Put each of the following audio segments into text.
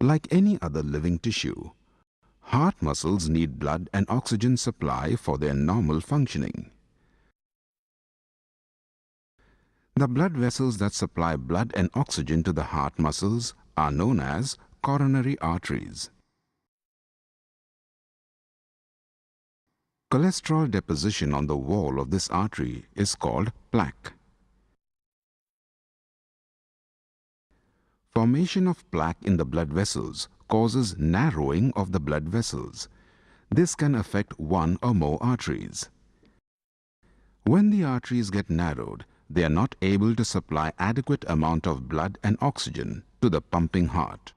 Like any other living tissue, heart muscles need blood and oxygen supply for their normal functioning. The blood vessels that supply blood and oxygen to the heart muscles are known as coronary arteries. Cholesterol deposition on the wall of this artery is called plaque. Formation of plaque in the blood vessels causes narrowing of the blood vessels. This can affect one or more arteries. When the arteries get narrowed, they are not able to supply adequate amount of blood and oxygen to the pumping heart.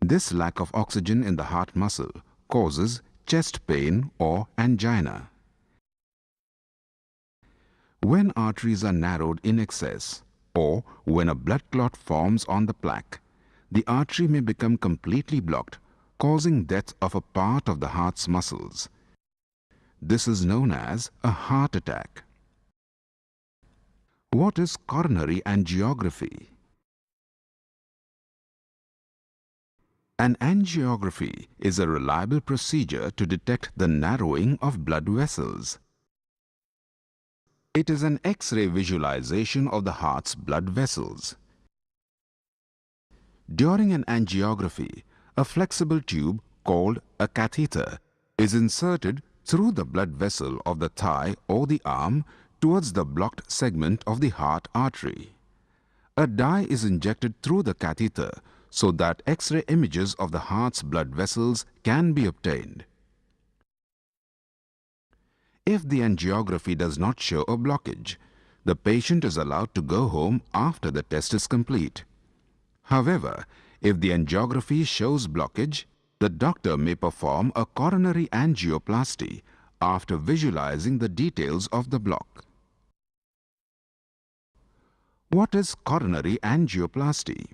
This lack of oxygen in the heart muscle causes chest pain or angina. When arteries are narrowed in excess, or when a blood clot forms on the plaque, the artery may become completely blocked, causing death of a part of the heart's muscles. This is known as a heart attack. What is coronary angiography? An angiography is a reliable procedure to detect the narrowing of blood vessels. It is an X-ray visualization of the heart's blood vessels. During an angiography, a flexible tube called a catheter is inserted through the blood vessel of the thigh or the arm towards the blocked segment of the heart artery. A dye is injected through the catheter so that X-ray images of the heart's blood vessels can be obtained. If the angiography does not show a blockage, the patient is allowed to go home after the test is complete. However, if the angiography shows blockage, the doctor may perform a coronary angioplasty after visualizing the details of the block. What is coronary angioplasty?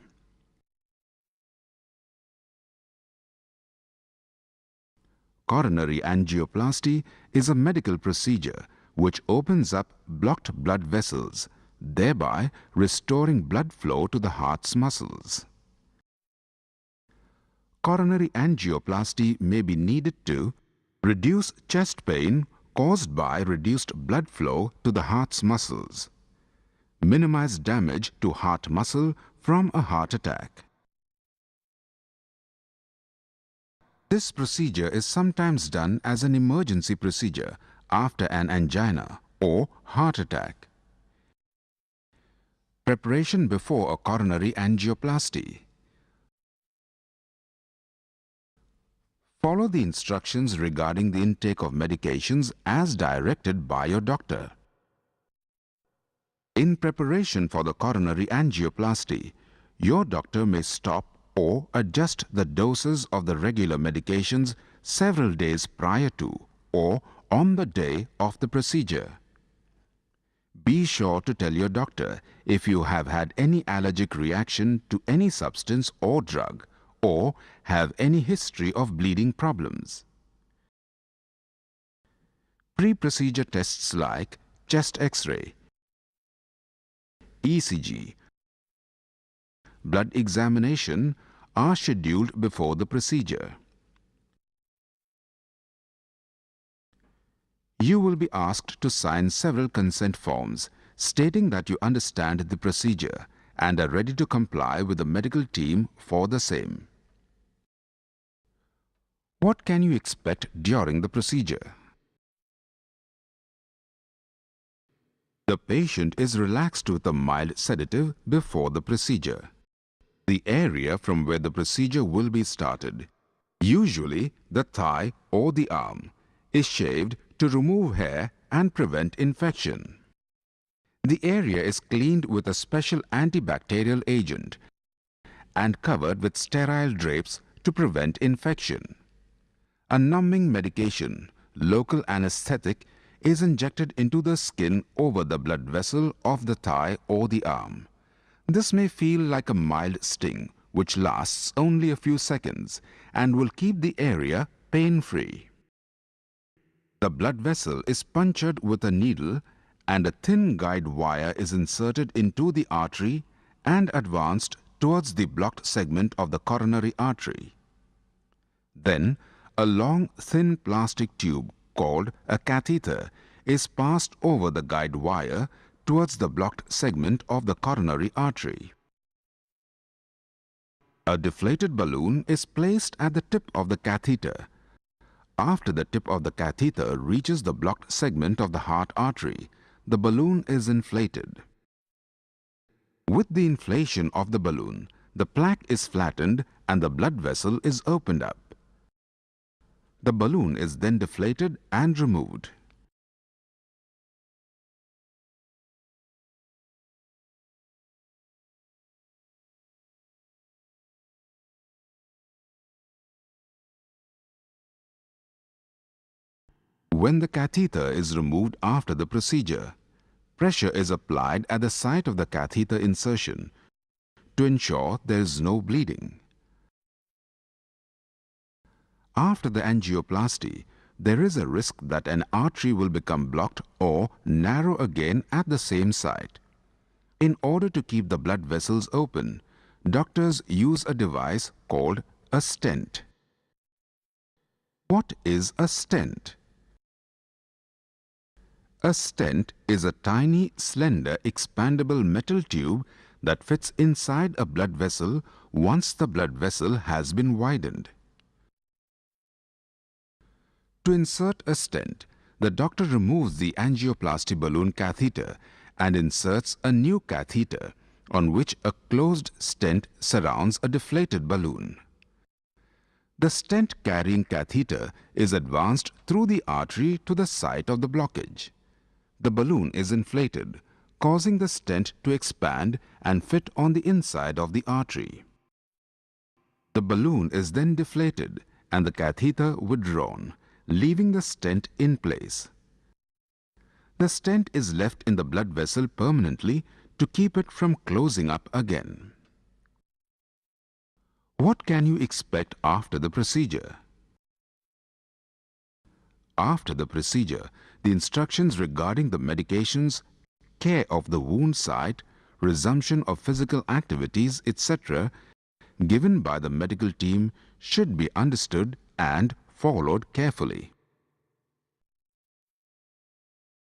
Coronary angioplasty is a medical procedure which opens up blocked blood vessels, thereby restoring blood flow to the heart's muscles. Coronary angioplasty may be needed to reduce chest pain caused by reduced blood flow to the heart's muscles, minimize damage to heart muscle from a heart attack. This procedure is sometimes done as an emergency procedure after an angina or heart attack. Preparation before a coronary angioplasty. Follow the instructions regarding the intake of medications as directed by your doctor. In preparation for the coronary angioplasty, your doctor may stop or adjust the doses of the regular medications several days prior to or on the day of the procedure. Be sure to tell your doctor if you have had any allergic reaction to any substance or drug or have any history of bleeding problems. Pre-procedure tests like chest X-ray, ECG, blood examination are scheduled before the procedure. You will be asked to sign several consent forms stating that you understand the procedure and are ready to comply with the medical team for the same. What can you expect during the procedure? The patient is relaxed with a mild sedative before the procedure. The area from where the procedure will be started, usually the thigh or the arm, is shaved to remove hair and prevent infection. The area is cleaned with a special antibacterial agent and covered with sterile drapes to prevent infection. A numbing medication, local anesthetic, is injected into the skin over the blood vessel of the thigh or the arm. This may feel like a mild sting, which lasts only a few seconds and will keep the area pain-free. The blood vessel is punctured with a needle and a thin guide wire is inserted into the artery and advanced towards the blocked segment of the coronary artery. Then, a long, thin plastic tube called a catheter is passed over the guide wire towards the blocked segment of the coronary artery. A deflated balloon is placed at the tip of the catheter. After the tip of the catheter reaches the blocked segment of the heart artery, the balloon is inflated. With the inflation of the balloon, the plaque is flattened and the blood vessel is opened up. The balloon is then deflated and removed. When the catheter is removed after the procedure, pressure is applied at the site of the catheter insertion to ensure there is no bleeding. After the angioplasty, there is a risk that an artery will become blocked or narrow again at the same site. In order to keep the blood vessels open, doctors use a device called a stent. What is a stent? A stent is a tiny, slender, expandable metal tube that fits inside a blood vessel once the blood vessel has been widened. To insert a stent, the doctor removes the angioplasty balloon catheter and inserts a new catheter on which a closed stent surrounds a deflated balloon. The stent-carrying catheter is advanced through the artery to the site of the blockage. The balloon is inflated, causing the stent to expand and fit on the inside of the artery. The balloon is then deflated and the catheter withdrawn, leaving the stent in place. The stent is left in the blood vessel permanently to keep it from closing up again. What can you expect after the procedure? After the procedure, the instructions regarding the medications, care of the wound site, resumption of physical activities, etc., given by the medical team should be understood and followed carefully.